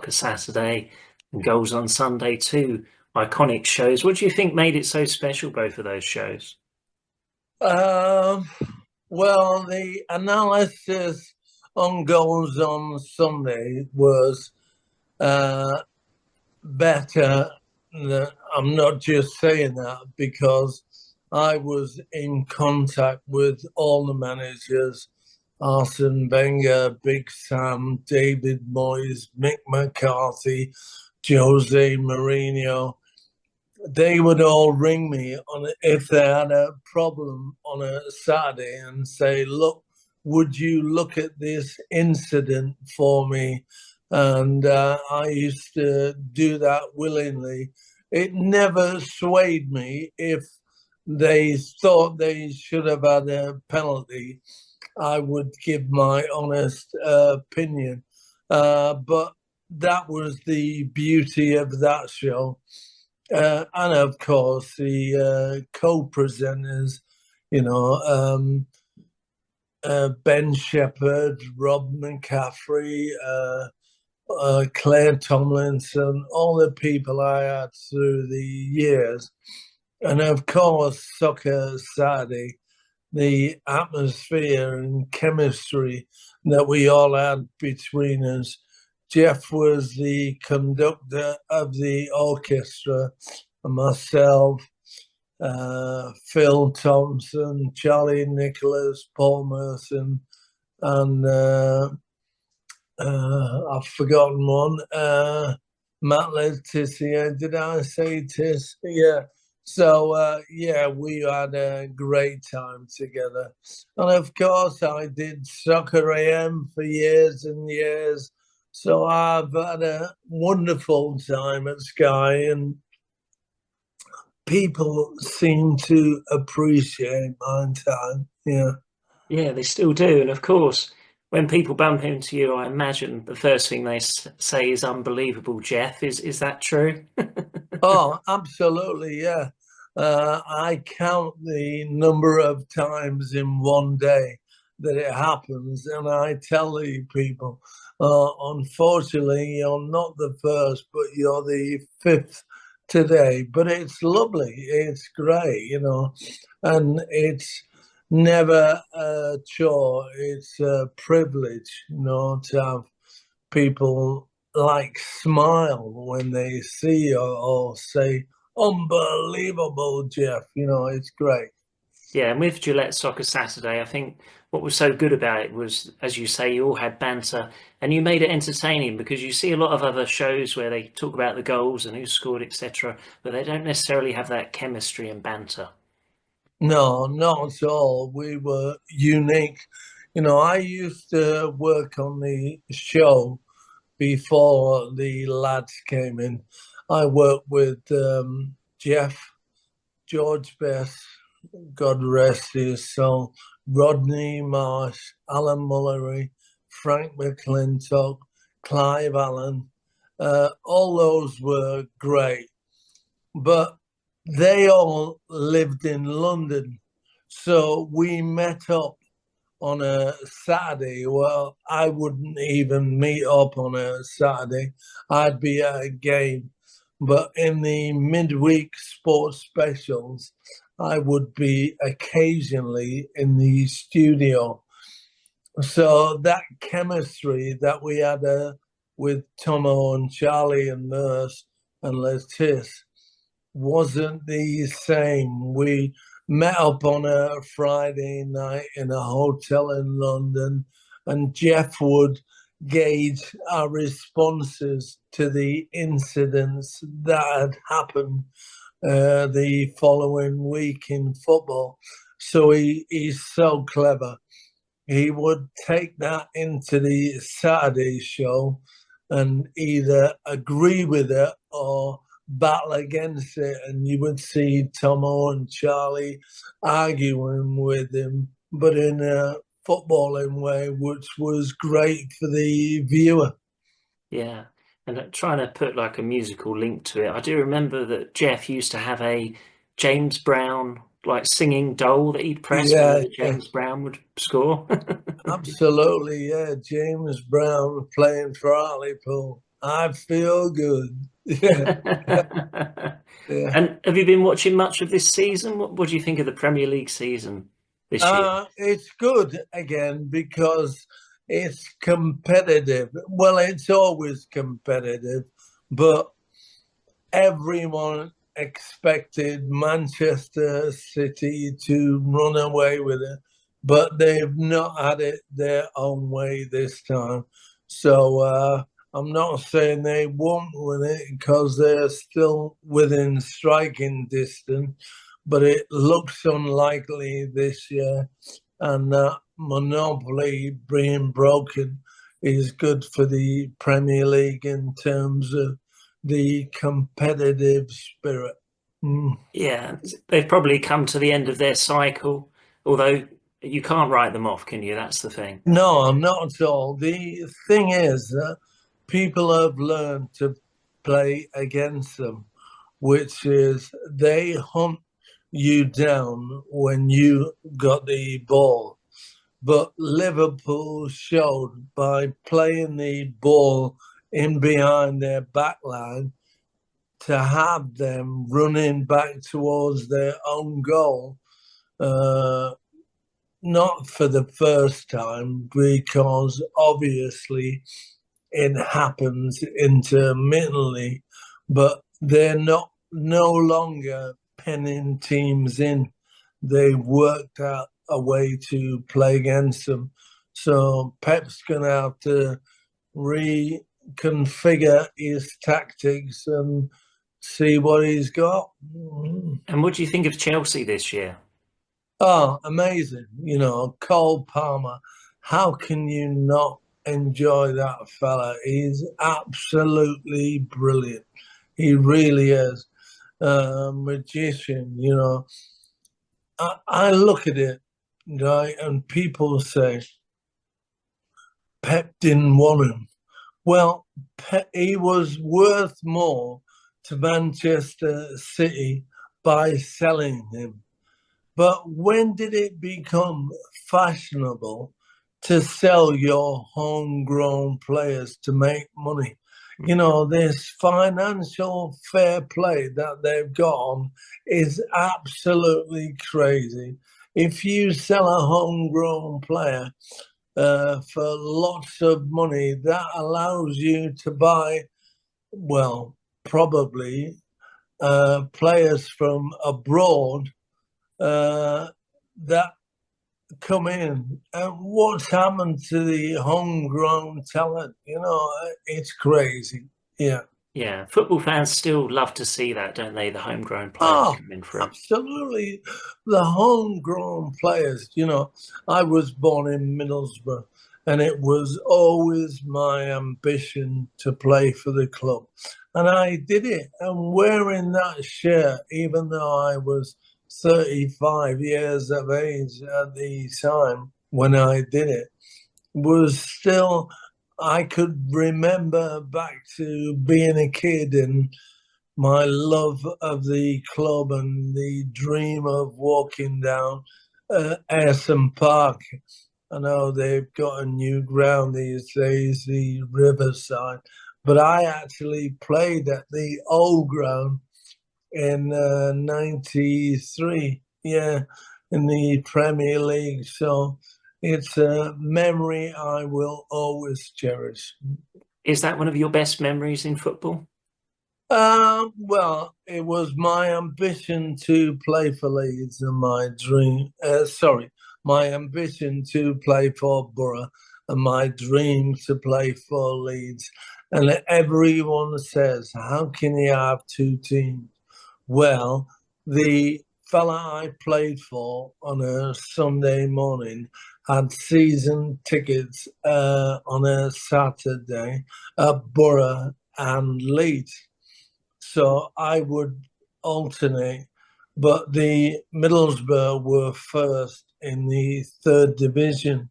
Soccer Saturday and Goals on Sunday, two iconic shows. What do you think made it so special, both of those shows? Um, well, the analysis on goals on Sunday was uh, better. I'm not just saying that because I was in contact with all the managers: Arsene Wenger, Big Sam, David Moyes, Mick McCarthy, José Mourinho. They would all ring me on if they had a problem on a Saturday and say, "Look, would you look at this incident for me?" And I used to do that willingly. It never swayed me if they thought they should have had a penalty. I would give my honest opinion. But that was the beauty of that show. And of course, the co-presenters, you know, Ben Shepherd, Rob McCaffrey, Claire Tomlinson, all the people I had through the years. And of course, Soccer Saturday, the atmosphere and chemistry that we all had between us. Jeff was the conductor of the orchestra, and myself, Phil Thompson, Charlie Nicholas, Paul Merson, and I've forgotten one. Matt Letizia. Did I say Tis? Yeah. So yeah, we had a great time together, and of course, I did Soccer AM for years and years. So I've had a wonderful time at Sky, and people seem to appreciate my time. Yeah. Yeah, they still do. And of course, when people bump into you, I imagine the first thing they say is "unbelievable, Jeff." Is that true? Oh, absolutely, yeah. I count the number of times in one day that it happens, and I tell the people, unfortunately, you're not the first, but you're the fifth today. But it's lovely, it's great, and it's never a chore, it's a privilege, to have people like smile when they see you or say, "Unbelievable, Jeff." It's great. Yeah, and with Gillette Soccer Saturday, I think what was so good about it was, as you say, you all had banter and you made it entertaining because you see a lot of other shows where they talk about the goals and who scored, etc., but they don't necessarily have that chemistry and banter. No, not at all. We were unique. I used to work on the show before the lads came in. I worked with Jeff, George Best, God rest his soul, Rodney Marsh, Alan Mullery, Frank McClintock, Clive Allen. All those were great, but they all lived in London. So we met up on a Saturday. Well, I wouldn't even meet up on a Saturday. I'd be at a game. But in the midweek sports specials, I would be occasionally in the studio. So that chemistry that we had with Tomo and Charlie and Nurse and Letis wasn't the same. We met up on a Friday night in a hotel in London, and Jeff would gauge our responses to the incidents that had happened the following week in football. So he's so clever. He would take that into the Saturday show and either agree with it or battle against it. And you would see Tomo and Charlie arguing with him, but in a footballing way, which was great for the viewer. Yeah, and trying to put like a musical link to it, I do remember that Jeff used to have a James Brown like singing doll that he'd press Yeah, whenever yeah, James Brown would score. absolutely. Yeah, James Brown playing for Hartlepool. I feel good. Yeah, yeah. And have you been watching much of this season? What do you think of the Premier League season this year? It's good again because it's competitive. Well, it's always competitive, but everyone expected Manchester City to run away with it, but they've not had it their own way this time. So I'm not saying they won't win it because they're still within striking distance, but it looks unlikely this year. And monopoly being broken is good for the Premier League in terms of the competitive spirit. Mm. Yeah, they've probably come to the end of their cycle, although you can't write them off, can you? That's the thing. No, not at all. The thing is that people have learned to play against them, which is they hunt you down when you got the ball. But Liverpool showed by playing the ball in behind their back line to have them running back towards their own goal, uh, not for the first time, because obviously it happens intermittently, but they're not no longer penning teams in. They've worked out a way to play against them. So Pep's going to have to reconfigure his tactics and see what he's got. And what do you think of Chelsea this year? Oh, amazing. You know, Cole Palmer. How can you not enjoy that fella? He's absolutely brilliant. He really is a magician. You know, I look at it, right, and people say Pep didn't want him. Well, he was worth more to Manchester City by selling him. But when did it become fashionable to sell your homegrown players to make money? You know, this financial fair play that they've got on is absolutely crazy. If you sell a homegrown player for lots of money, that allows you to buy, well, probably players from abroad uh, that come in. And what's happened to the homegrown talent? You know, it's crazy. Yeah. Yeah, football fans still love to see that, don't they? The homegrown players Oh, coming through. absolutely. The homegrown players, you know, I was born in Middlesbrough and it was always my ambition to play for the club. And I did it. And wearing that shirt, even though I was 35 years of age at the time when I did it, was still, I could remember back to being a kid and my love of the club and the dream of walking down Ayresome Park. I know they've got a new ground these days, the Riverside, but I actually played at the old ground in '93. Yeah, in the Premier League. So it's a memory I will always cherish. Is that one of your best memories in football? Well, it was my ambition to play for Leeds and my dream, my ambition to play for Borough and my dream to play for Leeds. And everyone says, how can you have two teams? Well, the fella I played for on a Sunday morning had season tickets on a Saturday at Borough and Leeds. So I would alternate, but the Middlesbrough were first in the third division,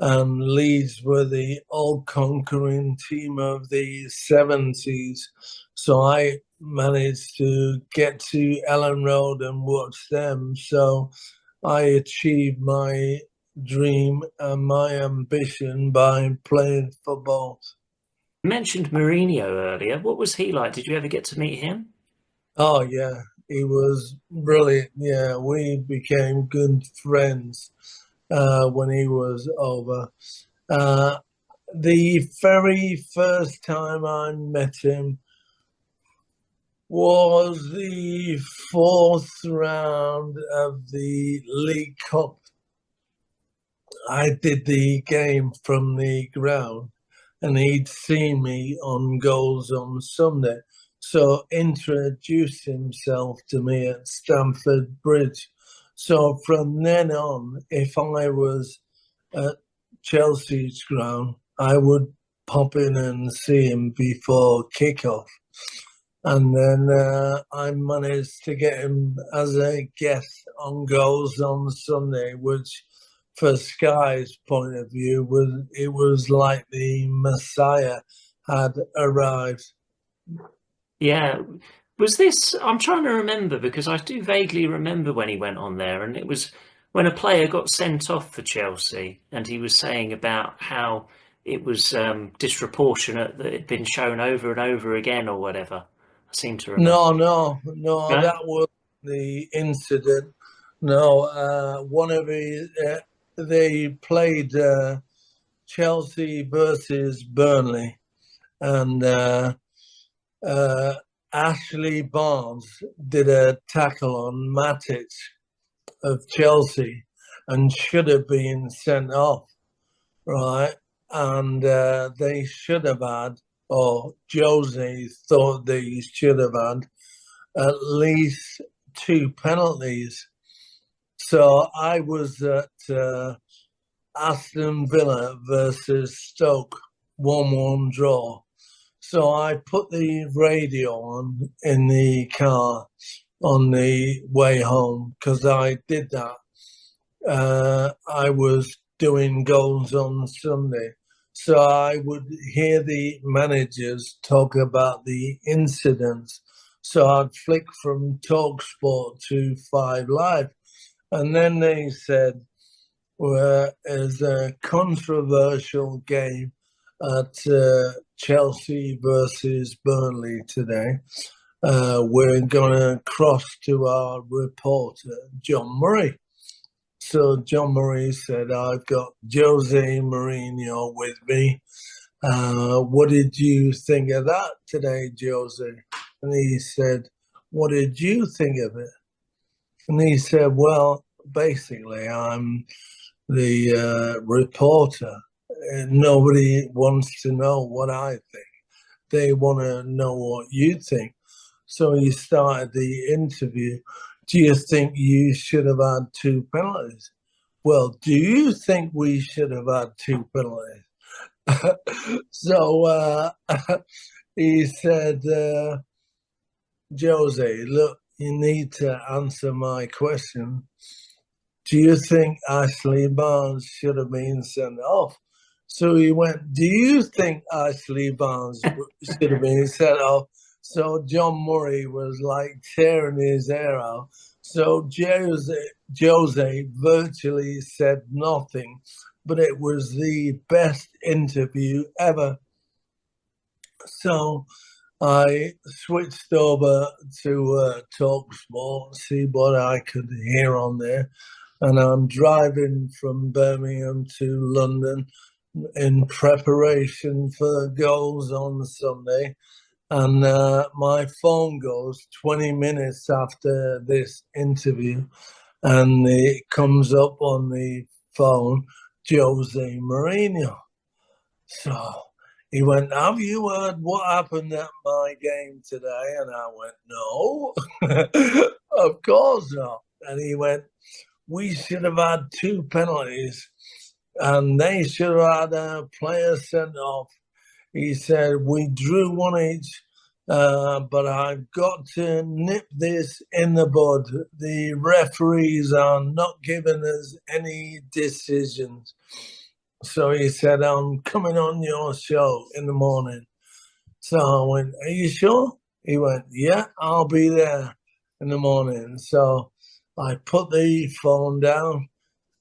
and Leeds were the all-conquering team of the 70s. So I managed to get to Ellen Road and watch them. So I achieved my dream and my ambition by playing football. You mentioned Mourinho earlier. What was he like? Did you ever get to meet him? Oh yeah, he was brilliant. Yeah, we became good friends when he was over. Uh, the very first time I met him was the fourth round of the League Cup. I did the game from the ground, and he'd seen me on Goals on Sunday, so introduced himself to me at Stamford Bridge. So from then on, if I was at Chelsea's ground, I would pop in and see him before kickoff. And then I managed to get him as a guest on Goals on Sunday, which, for Sky's point of view, was like the Messiah had arrived. Yeah. Was this, I'm trying to remember because I do vaguely remember when he went on there, and it was when a player got sent off for Chelsea, and he was saying about how it was disproportionate that it'd been shown over and over again or whatever. I seem to remember. No, No? that was the incident. No, one of his, they played Chelsea versus Burnley, and uh, Ashley Barnes did a tackle on Matic of Chelsea and should have been sent off, right? And they should have had, or Jose thought they should have had, at least two penalties. So I was at Aston Villa versus Stoke, 1-1 draw. So I put the radio on in the car on the way home because I did that. I was doing Goals on Sunday. So I would hear the managers talk about the incidents. So I'd flick from Talk Sport to Five Live. And then they said, well, there's a controversial game at Chelsea versus Burnley today. We're going to cross to our reporter, John Murray. So John Murray said, I've got José Mourinho with me. What did you think of that today, Jose? And he said, what did you think of it? And he said, well, basically, I'm the reporter. Nobody wants to know what I think. They want to know what you think. So he started the interview. Do you think you should have had two penalties? Well, do you think we should have had two penalties? So he said, Jose, look, you need to answer my question. Do you think Ashley Barnes should have been sent off? So he went, do you think Ashley Barnes should have been sent off? So John Murray was like tearing his hair out. So Jose virtually said nothing, but it was the best interview ever. So I switched over to TalkSport, see what I could hear on there. And I'm driving from Birmingham to London in preparation for Goals on Sunday. And my phone goes 20 minutes after this interview, and it comes up on the phone, Jose Mourinho. So he went, have you heard what happened at my game today? And I went, no, of course not. And he went, we should have had two penalties and they should have had a player sent off. He said, we drew one each, but I've got to nip this in the bud. The referees are not giving us any decisions. So he said, I'm coming on your show in the morning. So I went, are you sure? He went, yeah, I'll be there in the morning. So I put the phone down,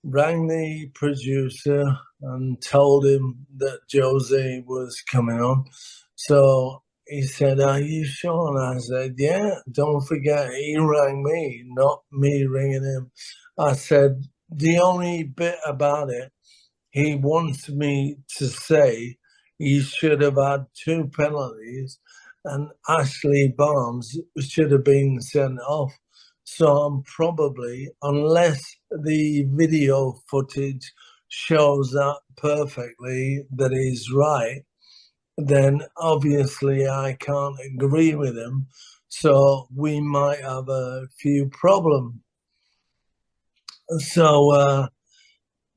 rang the producer, and told him that Jose was coming on. So he said, "Are you sure?" And I said, "Yeah, don't forget, he rang me, not me ringing him." I said, "The only bit about it, he wants me to say he should have had two penalties and Ashley Barnes should have been sent off. So I'm probably, unless the video footage shows that perfectly that he's right, then obviously I can't agree with him. So we might have a few problems." So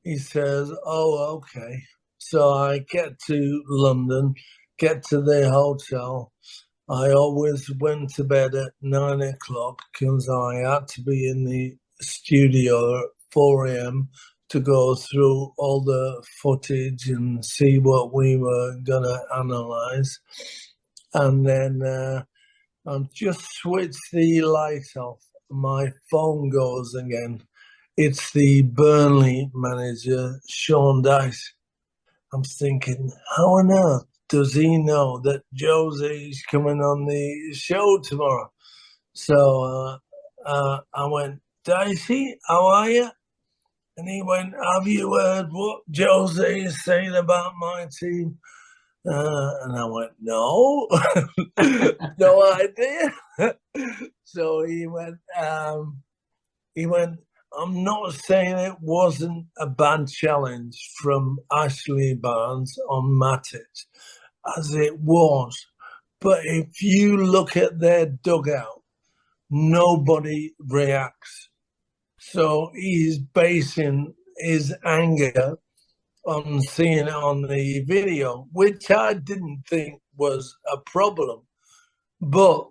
he says, "Oh, okay." So I get to London, get to the hotel. I always went to bed at 9 o'clock because I had to be in the studio at 4 a.m. to go through all the footage and see what we were going to analyze. And then I've just switched the light off. My phone goes again. It's the Burnley manager, Sean Dyche. I'm thinking, how on earth does he know that Jose's coming on the show tomorrow? So I went, "Dicey, how are you?" And he went, "Have you heard what Jose is saying about my team?" And I went, "No, no idea." So he went, "I'm not saying it wasn't a bad challenge from Ashley Barnes on Matic, as it was. But if you look at their dugout, nobody reacts." So he's basing his anger on seeing it on the video, which I didn't think was a problem. But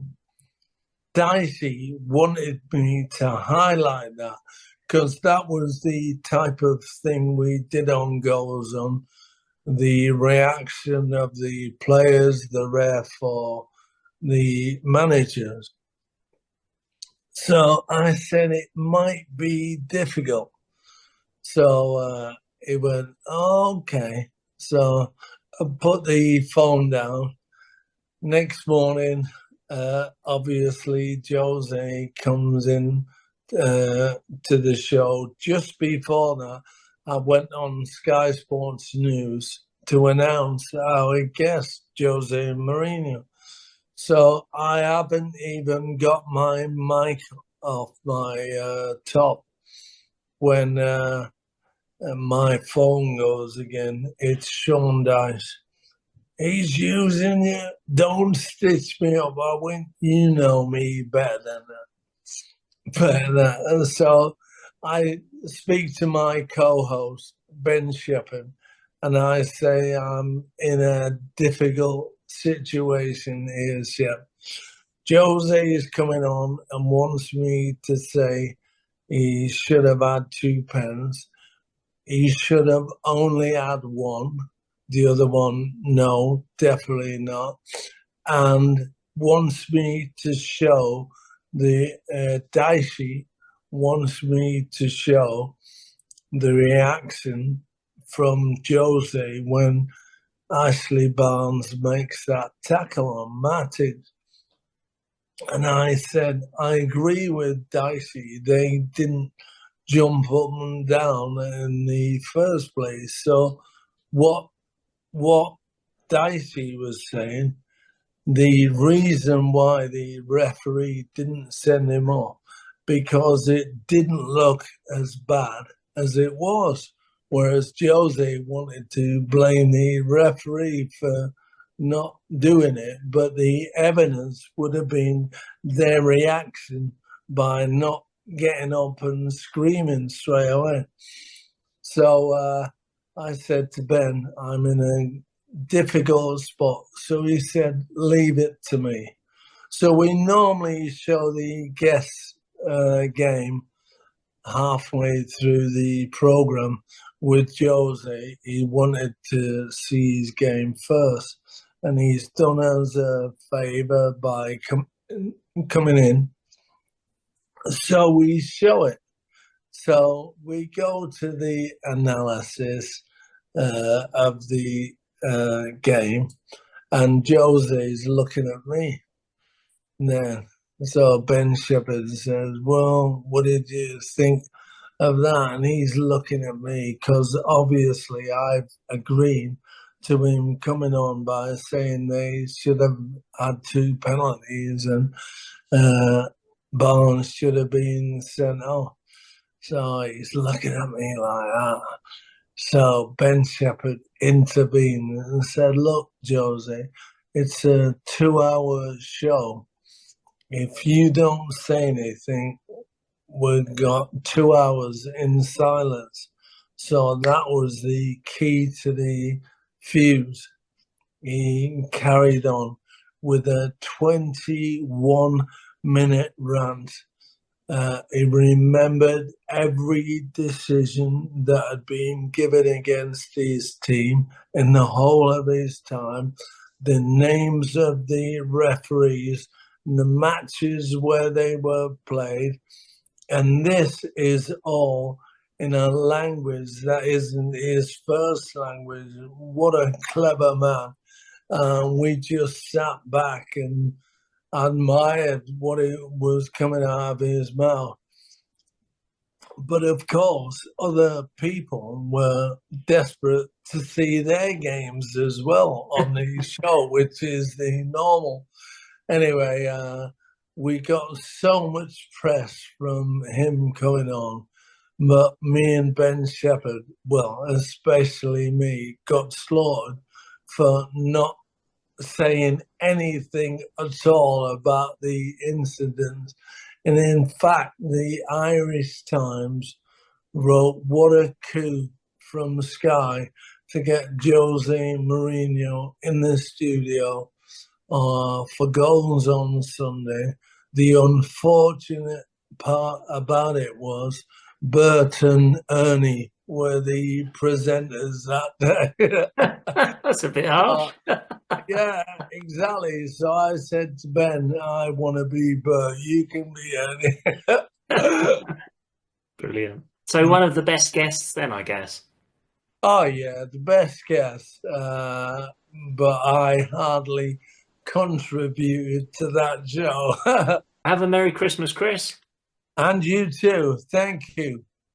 Dicey wanted me to highlight that because that was the type of thing we did on Goals On, the reaction of the players, the ref, or the managers. So I said it might be difficult. So he went, "Okay." So I put the phone down. Next morning, obviously, Jose comes in to the show. Just before that, I went on Sky Sports News to announce our guest, Jose Mourinho. So I haven't even got my mic off my top when my phone goes again. It's Sean Dyche. "He's using you. Don't stitch me up." I went, "You know me better than that." But so I speak to my co-host, Ben Shepherd, and I say I'm in a difficult situation here, Shep. Jose is coming on and wants me to say he should have had two pens. He should have only had one. The other one, no, definitely not. And wants me to show the Dicey wants me to show the reaction from Jose when Ashley Barnes makes that tackle on Matic. And I said, I agree with Dicey. They didn't jump up and down in the first place. So what Dicey was saying, the reason why the referee didn't send him off, because it didn't look as bad as it was. Whereas Jose wanted to blame the referee for not doing it, but the evidence would have been their reaction by not getting up and screaming straight away. So I said to Ben, I'm in a difficult spot. So he said, leave it to me. So we normally show the guest game halfway through the program with Jose. He wanted to see his game first, and he's done us a favor by coming in. So we show it. So we go to the analysis. of the game, and Jose's looking at me. Then, so Ben Shepherd says, "Well, what did you think of that?" And he's looking at me because obviously I've agreed to him coming on by saying they should have had two penalties and Barnes should have been sent off. So he's looking at me like that. So Ben Shepherd intervened and said, "Look, Jose, it's a 2 hour show. If you don't say anything, we've got 2 hours in silence." So that was the key to the fuse. He carried on with a 21-minute rant. He remembered every decision that had been given against his team in the whole of his time, the names of the referees, the matches where they were played. And this is all in a language that isn't his first language. What a clever man. We just sat back and admired what it was coming out of his mouth. But of course, other people were desperate to see their games as well on the show, which is the normal. Anyway, we got so much press from him coming on, but me and Ben Shepherd, well, especially me, got slaughtered for not saying anything at all about the incident. And in fact, the Irish Times wrote, "What a coup from Sky to get José Mourinho in the studio for goals on Sunday." The unfortunate part about it was Bert and Ernie were the presenters that day. That's a bit harsh. Yeah, exactly. So I said to Ben, "I want to be Bert. You can be Ernie." Brilliant. So one of the best guests then, I guess. Oh yeah, the best guess. But I hardly contributed to that show. Have a Merry Christmas, Chris. And you too. Thank you.